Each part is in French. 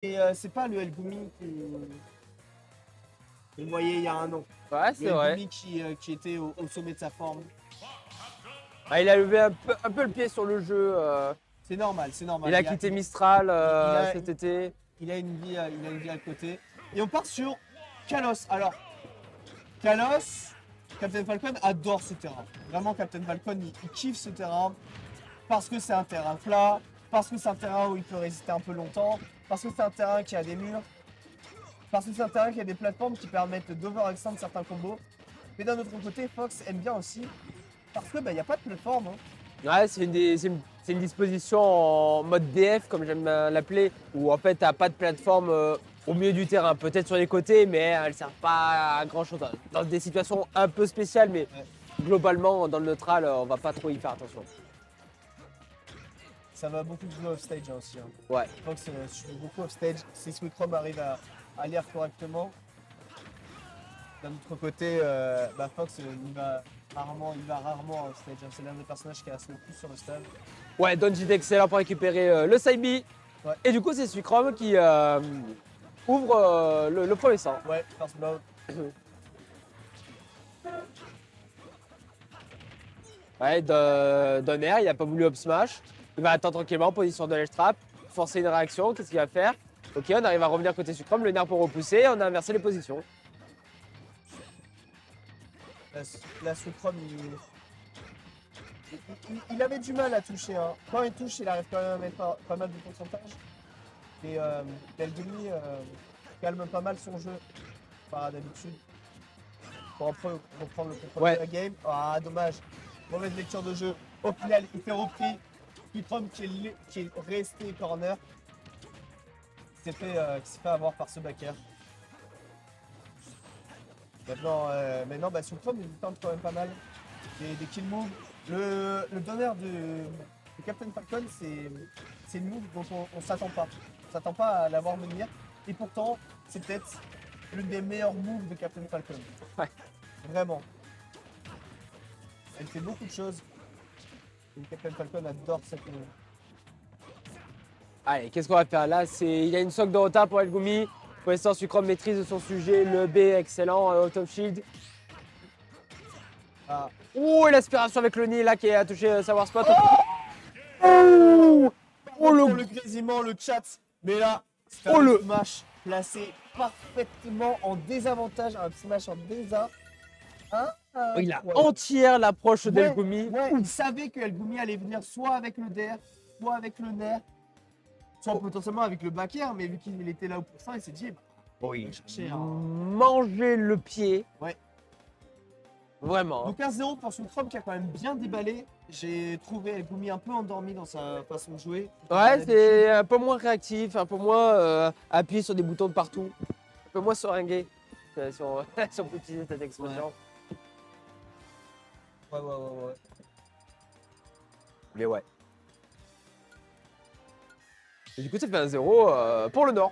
Et c'est pas le Elgumi qu'on voyait il y a un an. Ouais, c'est Le vrai. Elgumi qui était au sommet de sa forme. Ah, il a levé un peu le pied sur le jeu. C'est normal, c'est normal. Il a quitté Mistral cet été. Il a une vie, à côté. Et on part sur Kalos. Alors, Kalos, Captain Falcon adore ce terrain. Vraiment, Captain Falcon, il kiffe ce terrain parce que c'est un terrain plat, parce que c'est un terrain où il peut résister un peu longtemps, parce que c'est un terrain qui a des murs, parce que c'est un terrain qui a des plateformes qui permettent d'overextend certains combos. Mais d'un autre côté, Fox aime bien aussi parce que il n'y a pas de plateforme. Hein. Ouais, c'est une disposition en mode DF, comme j'aime l'appeler, où en fait, t'as pas de plateforme au milieu du terrain. Peut-être sur les côtés, mais elles servent pas à grand chose. Dans des situations un peu spéciales, mais Ouais. globalement, dans le neutral, on va pas trop y faire attention. Ça va beaucoup jouer offstage hein, aussi. Hein. Ouais. Fox joue beaucoup offstage. Si Squeakrom arrive à lire correctement. D'un autre côté, Fox il va rarement offstage. Hein. C'est l'un des personnages qui reste le plus sur le stade. Ouais, Donjit est excellent pour récupérer le side B. Ouais. Et du coup, c'est Suicrom qui ouvre le premier sang. Ouais, first blood. Ouais, Donner, il a pas voulu up smash. Il va attendre tranquillement en position de ledge trap, forcer une réaction. Qu'est-ce qu'il va faire? Ok, on arrive à revenir côté Suicrom, le nerf pour repousser, on a inversé les positions. La Sucrom, il avait du mal à toucher. Hein. Quand il touche, il arrive quand même à mettre pas mal de pourcentage. Et Elgumi calme pas mal son jeu, par d'habitude. Pour reprendre le contrôle de la game. Ah, dommage. Mauvaise lecture de jeu. Au final, il fait repris. Sucrom qui est resté corner. Qui s'est fait avoir par ce backer. Maintenant Sucrom, il tente quand même pas mal. Des kill moves. Le donneur de Captain Falcon, c'est une move dont on ne s'attend pas. On ne s'attend pas à l'avoir venir. Et pourtant, c'est peut-être l'une des meilleures moves de Captain Falcon. Ouais. Vraiment. Elle fait beaucoup de choses. Et Captain Falcon adore cette move. Allez, qu'est-ce qu'on va faire là? Il y a une socle de retard pour Elgumi. Pour l'instant, Suicrom maîtrise son sujet. Le B, excellent, out of shield. Ah. Ouh, et l'aspiration avec le nid là qui a touché Sour Spot. Le grésillement, le chat. Mais là, c'est un smash placé parfaitement en désavantage. Un smash en désa. Hein? Il a entière l'approche d'Elgumi. Ouais, il savait que Elgumi allait venir soit avec le DR, soit avec le nerf, soit potentiellement avec le backer, mais vu qu'il était là pour ça, il s'est dit, oui, chercher manger le pied. Ouais. Vraiment. Donc 1-0 pour Suicrom qui a quand même bien déballé. J'ai trouvé Elgumi un peu endormi dans sa façon de jouer. Ouais, c'est un peu moins réactif, un peu moins appuyé sur des boutons de partout. Un peu moins seringué, si on peut utiliser cette expression. Ouais. Mais ouais. Et du coup, ça fait 1-0 pour le Nord.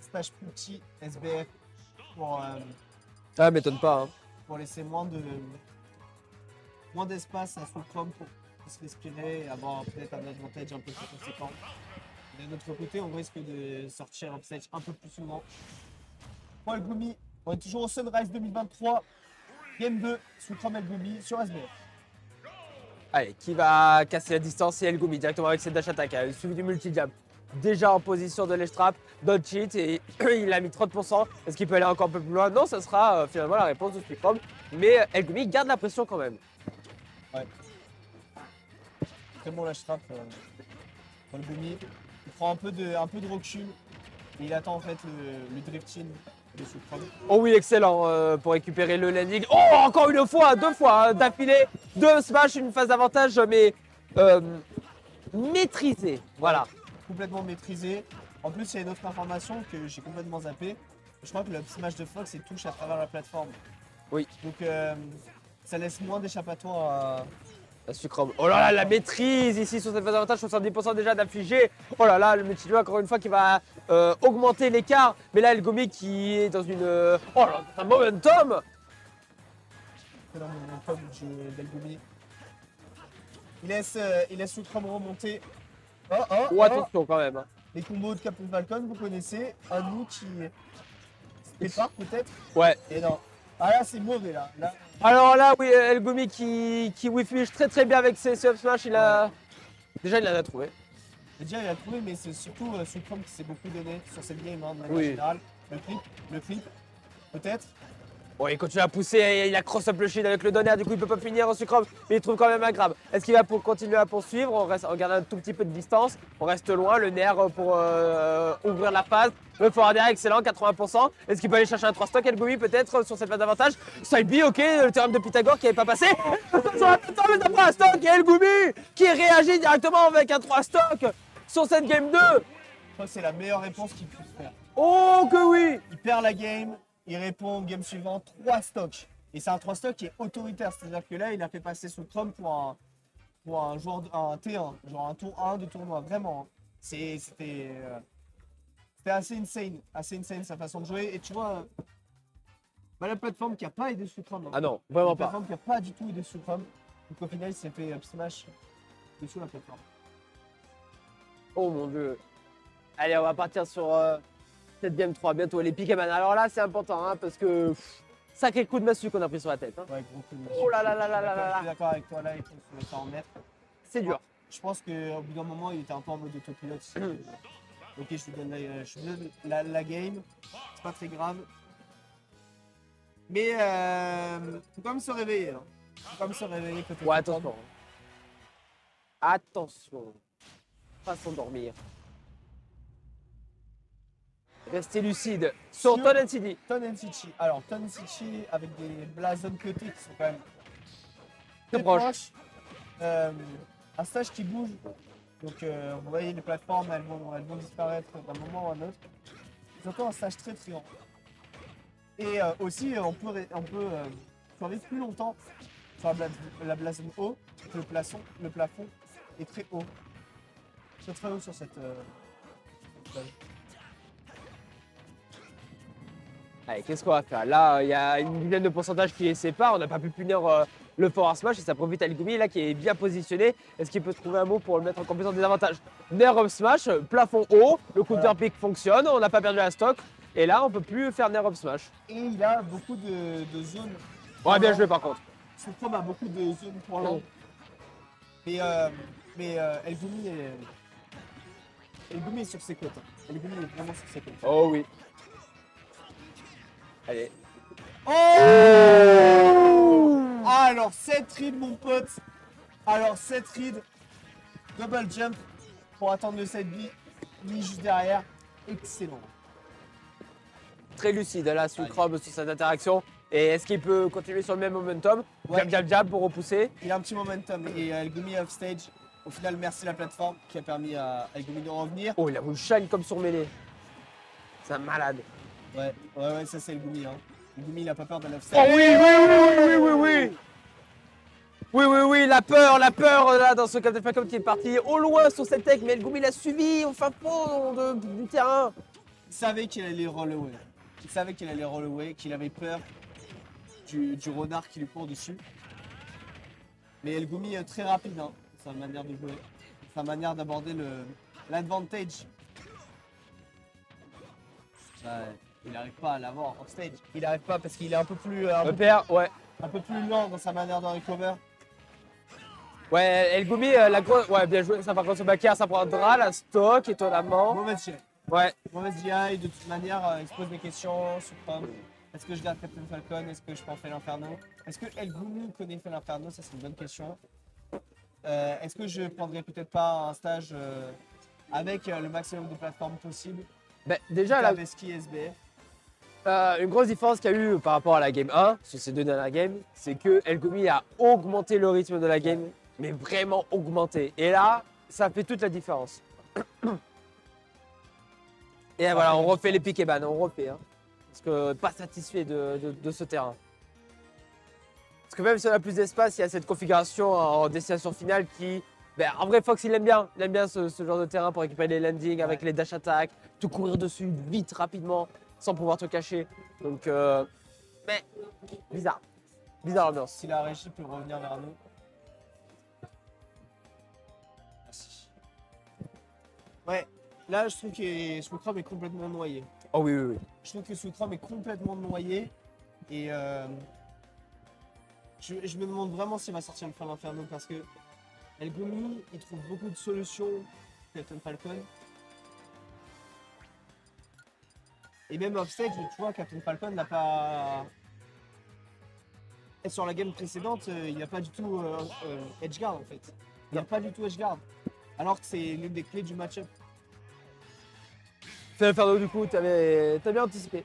Smash petit SBF pour, Ah, m'étonne pas. Hein. Pour laisser moins d'espace à Suicrom pour se respirer et avoir peut-être un advantage un peu plus conséquent. D'un autre côté, on risque de sortir upstage un peu plus souvent. Pour Elgumi, on est toujours au Sunrise 2023. Game 2, Suicrom Elgumi sur SBF. Allez, qui va casser la distance? C'est Elgumi directement avec cette dash attack. Il suivi du multi-jab. Déjà en position de ledge trap, don't cheat et il a mis 30%. Est-ce qu'il peut aller encore un peu plus loin? Non, ça sera finalement la réponse de Suicrom. Mais Elgumi garde la pression quand même. Ouais. Très bon ledge trap pour Elgumi. Il prend un peu de recul et il attend en fait le drifting de Suicrom. Oh oui, excellent pour récupérer le landing. Oh, encore une fois, deux fois hein, d'affilée. Deux smash, une phase d'avantage, mais maîtrisée. Voilà. Complètement maîtrisé. En plus, il y a une autre information que j'ai complètement zappé. Je crois que le smash de Fox, il touche à travers la plateforme. Oui. Donc, ça laisse moins d'échappatoire à Suicrom. Oh là là, la maîtrise ici sur cette phase d'avantage, 70% déjà d'affligé. Oh là là, le multi encore une fois qui va augmenter l'écart. Mais là, Elgumi qui est dans une... oh là, un momentum. C'est dans le momentum d'Elgumi. Il laisse Suicrom remonter. Oh, attention quand même. les combos de Captain Falcon, vous connaissez. Un de nous qui se prépare peut-être. Ouais. Et non. Ah là, c'est mauvais là. Alors là, oui, Elgumi qui whiff très très bien avec ses up smash. Il a... Déjà, il en a trouvé. Déjà, il a trouvé, mais c'est surtout Sucrom qui s'est beaucoup donné sur cette game, hein, de manière Oui. générale. Le flip, peut-être. Bon, il continue à pousser, il a cross-up le shield avec le donner, du coup il peut pas finir au sucre, mais il trouve quand même un grab. Est-ce qu'il va continuer à poursuivre? On garde un tout petit peu de distance, on reste loin, le nerf pour ouvrir la phase. Le forward air excellent, 80%. Est-ce qu'il peut aller chercher un 3 stock Elgumi peut-être sur cette phase d'avantage? Side B, ok, le théorème de Pythagore qui n'avait pas passé. Sur la plateforme de 3 stock et Elgumi qui réagit directement avec un 3 stock sur cette game 2. Je crois que c'est la meilleure réponse qu'il puisse faire. Oh que oui! Il perd la game, il répond game suivante 3 stocks. Et c'est un 3 stocks qui est autoritaire, c'est-à-dire que là, il a fait passer son Chrome pour un joueur, un T1, genre un tour 1 de tournoi, vraiment. C'était assez insane sa façon de jouer. Et tu vois, la plateforme qui n'a pas aidé Sucrom. Ah non, vraiment La pas. plateforme qui n'a pas du tout aidé Sucrom. Donc au final, il s'est fait up smash dessous la plateforme. Oh mon dieu. Allez, on va partir sur cette game 3, bientôt les Pikmin. Alors là, c'est important hein, parce que sacré coup de massue qu'on a pris sur la tête. Hein. Ouais, gros coup de massue. Oh là là là là là Je là suis d'accord avec toi là, il faut se mettre en mettre. C'est dur. Je pense qu'au bout d'un moment, il était un peu en mode autopilote. Ok, je vous donne la game. C'est pas très grave. Mais faut quand même se réveiller. Hein. Faut quand même se réveiller côté Ouais, Sucrom. attention. Attention. Pas s'endormir. Restez lucide. Sur Sur- Ton NCD. Ton NCT. Alors, Ton NCT avec des blasons côté qui sont quand même Très proche. Un stage qui bouge. Donc, vous voyez, les plateformes, elles vont disparaître d'un moment à un autre. Surtout un stage très triant. Et aussi, on peut survivre plus longtemps sur la blazon haut. Le plafond est très haut. C'est très haut sur cette plage. Allez, qu'est-ce qu'on va faire? Là, il y a une dizaine de pourcentage qui les sépare. On n'a pas pu punir le forward smash et ça profite à Elgumi là qui est bien positionné. Est-ce qu'il peut trouver un mot pour le mettre en compétence des avantages? Nair up smash, plafond haut, le counter pick fonctionne, on n'a pas perdu la stock. Et là, on peut plus faire nair up smash. Et il a beaucoup de zones. Ouais, bien joué par contre. Sucrom a beaucoup de zones pour l'an. Mais Elgumi est sur ses côtes. Hein. Elgumi est vraiment sur ses côtes. Oh oui. Allez. Oh ah, alors, 7 read, mon pote. Alors, 7 read. Double jump pour attendre le side B. Mis juste derrière. Excellent. Très lucide là, Sucrom sur cette interaction. Et est-ce qu'il peut continuer sur le même momentum? Ouais. Jab, jab, jab pour repousser. Il a un petit momentum. Et Elgumi off stage. Au final, merci la plateforme qui a permis à Elgumi de revenir. Oh, il a voulu shine comme sur mêlée. C'est un malade. Ouais, ça c'est Elgumi. Hein. Elgumi, il a pas peur de l'off Oh stage. oui, oui. Oui, la peur là dans ce Captain Falcon qui est parti au loin sur cette tech, mais Elgumi l'a suivi au fin fond du terrain. Il savait qu'il allait roll away. Qu'il avait peur du renard qui lui court dessus. Mais Elgumi est très rapide, hein, sa manière de jouer, sa manière d'aborder l'advantage. Il n'arrive pas à l'avoir off stage. Il n'arrive pas parce qu'il est un peu plus Ouais. un peu plus lent dans sa manière de recover. Ouais, Elgumi, la grosse. Ouais, bien joué, ça par contre, ce backer, ça prendra la stock étonnamment. Mauvaise GI. Ouais. Mauvaise GI, de toute manière, il se pose des questions sur est-ce que je garde Captain Falcon? Est-ce que je prends Fel Inferno? Est-ce que Elgumi connaît Fel Inferno? Ça, c'est une bonne question. Est-ce que je prendrais peut-être pas un stage avec le maximum de plateformes possible? Bah, déjà, là, Veski, SBF. une grosse différence qu'il y a eu par rapport à la game 1, sur ces deux dernières games, c'est que Elgumi a augmenté le rythme de la game, mais vraiment augmenté. Et là, ça fait toute la différence. Et voilà, on refait les Pikmin, on refait. Hein. Parce que pas satisfait de ce terrain. Parce que même si on a plus d'espace, il y a cette configuration en destination finale qui... Ben, en vrai, Fox, il aime bien ce genre de terrain pour récupérer les landings avec les dash attack, tout courir dessus vite, rapidement, sans pouvoir te cacher. Donc, mais bizarre. Bizarre l'ambiance. Si la régie peut revenir vers nous. Merci. Ouais, là, je trouve que Swukrom est complètement noyé. Oh oui, oui, oui. Je trouve que Swukrom est complètement noyé. Et je me demande vraiment s'il va sortir le Flamme Inferno parce que Elgumi, il trouve beaucoup de solutions, Captain Falcon. Et même offstage, tu vois, Captain Falcon n'a pas. Et sur la game précédente, il n'y a pas du tout Edgeguard en fait. Il n'y a pas du tout Edgeguard. Alors que c'est l'une des clés du match-up. Flamme Inferno, du coup, t'as bien anticipé.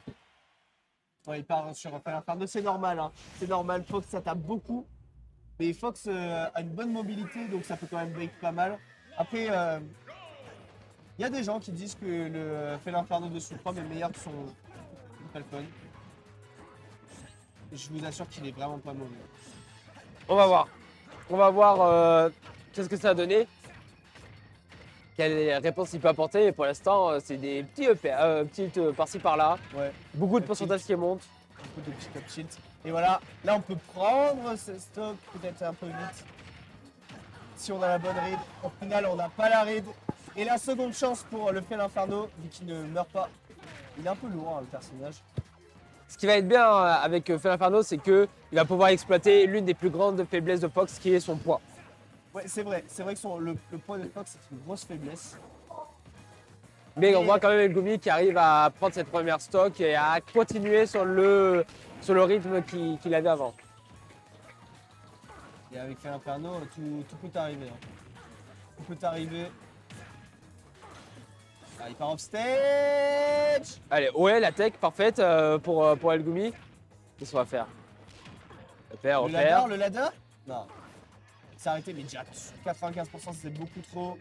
Ouais, il part sur un Flamme Inferno, c'est normal. Hein. C'est normal, Fox ça tape beaucoup. Mais Fox a une bonne mobilité, donc ça peut quand même break pas mal. Après, il y a des gens qui disent que le Flamme Inferno de Swukrom est meilleur que son Falcon. Je vous assure qu'il est vraiment pas mauvais. On va voir. On va voir qu'est-ce que ça a donné. Quelle réponse il peut apporter. Et pour l'instant, c'est des petits petites par-ci par-là. Ouais. Beaucoup de pourcentage qui monte. Beaucoup de petits top shields. Et voilà, là on peut prendre ce stock peut-être un peu vite. Si on a la bonne raid. Au final, on n'a pas la raid. Et la seconde chance pour le Flamme Inferno, vu qu'il ne meurt pas. Il est un peu lourd, hein, le personnage. Ce qui va être bien avec Flamme Inferno, c'est qu'il va pouvoir exploiter l'une des plus grandes faiblesses de Fox, qui est son poids. Ouais, c'est vrai que le poids de Fox, c'est une grosse faiblesse. Mais on voit quand même Elgumi qui arrive à prendre cette première stock et à continuer sur le rythme qu'il avait avant. Et avec Flamme Inferno, tout peut arriver. Hein. Tout peut arriver. Ah, il part off stage. Allez, ouais, la tech parfaite pour Elgumi. Qu'est-ce qu'on va faire? Le ladder? Non. C'est arrêté, mais déjà 95% c'est beaucoup trop.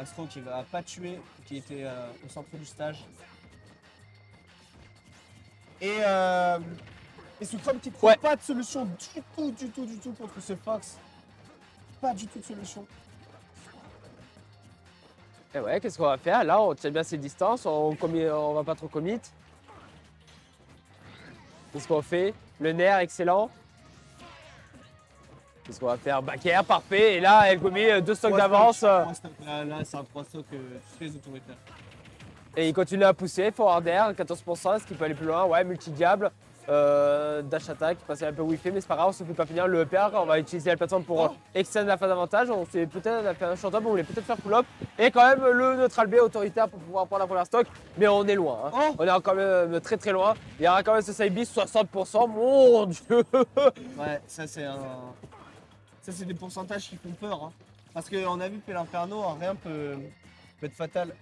Astro qui va pas tuer, qui était au centre du stage. Et Swukrom qui trouve pas de solution du tout contre ce Fox. Pas du tout de solution. Et ouais, qu'est-ce qu'on va faire? Là, on tient bien ses distances, on va pas trop commit. Qu'est-ce qu'on fait? Le nerf, excellent. Qu'est-ce qu'on va faire? Back air, parfait. Et là, Elgumi, 2 stocks d'avance. Là, c'est un 3 stocks très autoritaire. Et il continue à pousser, forward air, 14%, est-ce qu'il peut aller plus loin? Ouais, multi-diable. Dash attack, passer un peu wifi, mais c'est pas grave, on se fait pas finir le EPR. On va utiliser la plateforme pour extendre la phase d'avantage. On s'est peut-être fait un short-up, on voulait peut-être faire pull-up. Et quand même le neutral B autoritaire pour pouvoir prendre la première stock. Mais on est loin, hein. On est quand même très très loin. Il y aura quand même ce side B 60%, mon dieu. Ouais, ça c'est des pourcentages qui font peur. Hein. Parce qu'on a vu que l'Inferno, rien peut être fatal.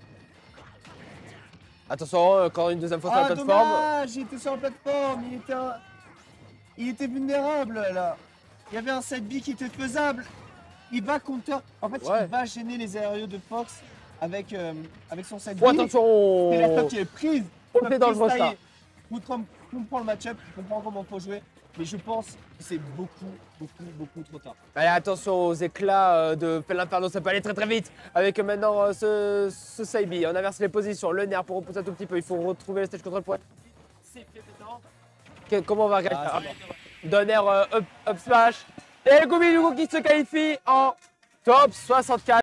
Attention, encore une deuxième fois sur la plateforme. Dommage, il était sur la plateforme, il était vulnérable là. Il y avait un side B qui était faisable. Il va counter. En fait, il va gêner les aérieux de Fox avec son side B. Attention. C'est la top qui est prise. On est dans le gros ça. Woodcomb comprend le match-up, il comprend comment il faut jouer. Mais je pense que c'est beaucoup trop tard. Allez, attention aux éclats de Flamme Inferno, ça peut aller très très vite. Avec maintenant ce Saibi, on inverse les positions, le nerf pour repousser un tout petit peu. Il faut retrouver le stage control pour être. Comment on va réagir? Donner up smash. Et Elgumi du coup qui se qualifie en top 64.